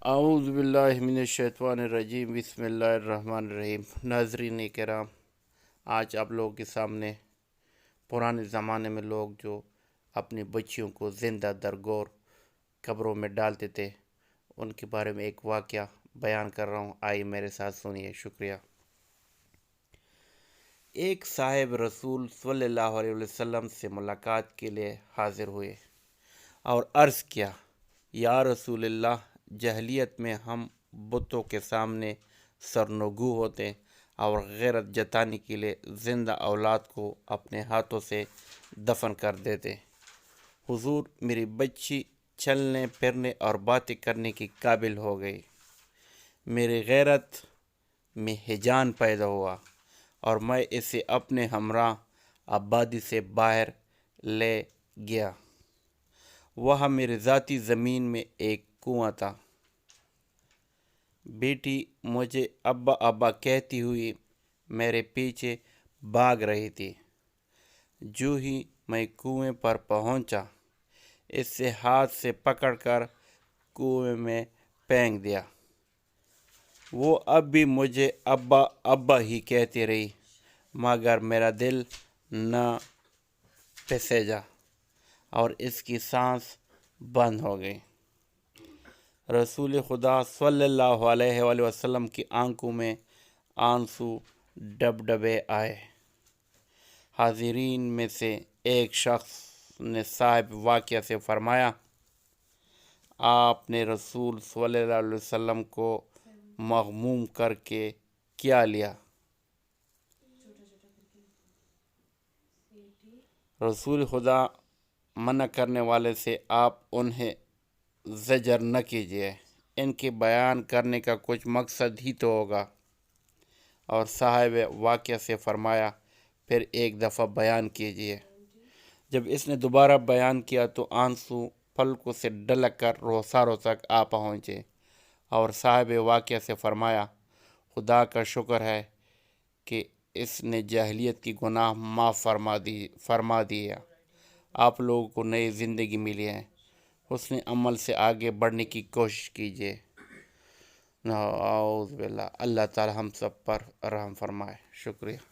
اعوذ باللہ من الشیطان الرجیم، بسم اللہ الرحمن الرحیم۔ ناظرین کرام، آج آپ لوگوں کے سامنے پرانے زمانے میں لوگ جو اپنی بچیوں کو زندہ درگور قبروں میں ڈالتے تھے، ان کے بارے میں ایک واقعہ بیان کر رہا ہوں، آئیے میرے ساتھ سنیے، شکریہ۔ ایک صاحب رسول صلی اللہ علیہ وسلم سے ملاقات کے لیے حاضر ہوئے اور عرض کیا، یا رسول اللہ، جاہلیت میں ہم بتوں کے سامنے سرنگو ہوتے اور غیرت جتانے کے لیے زندہ اولاد کو اپنے ہاتھوں سے دفن کر دیتے۔ حضور، میری بچی چلنے پھرنے اور باتیں کرنے کی قابل ہو گئی۔ میری غیرت میں ہیجان پیدا ہوا اور میں اسے اپنے ہمراہ آبادی سے باہر لے گیا۔ وہاں میری ذاتی زمین میں ایک کنواں تھا۔ بیٹی مجھے ابا ابا کہتی ہوئی میرے پیچھے بھاگ رہی تھی۔ جو ہی میں کنویں پر پہنچا، اسے ہاتھ سے پکڑ کر کنویں میں پھینک دیا۔ وہ اب بھی مجھے ابا ابا ہی کہتی رہی، مگر میرا دل نہ پسیجا اور اس کی سانس بند ہو گئی۔ رسول خدا صلی اللہ علیہ وآلہ وسلم کی آنکھوں میں آنسو ڈبڈبے آئے۔ حاضرین میں سے ایک شخص نے صاحب واقعہ سے فرمایا، آپ نے رسول صلی اللہ علیہ وسلم کو مغموم کر کے کیا لیا؟ رسول خدا منع کرنے والے سے آپ انہیں زجر نہ کیجیے، ان کے بیان کرنے کا کچھ مقصد ہی تو ہوگا۔ اور صاحب واقعہ سے فرمایا، پھر ایک دفعہ بیان کیجیے۔ جب اس نے دوبارہ بیان کیا تو آنسو پلکوں سے ڈلک کر روساروں تک آ پہنچے، اور صاحب واقعہ سے فرمایا، خدا کا شکر ہے کہ اس نے جاہلیت کی گناہ معاف فرما دیا۔ آپ لوگوں کو نئی زندگی ملی ہے، حسن عمل سے آگے بڑھنے کی کوشش کیجیے۔ اعوذ باللہ، اللہ تعالی ہم سب پر رحم فرمائے، شکریہ۔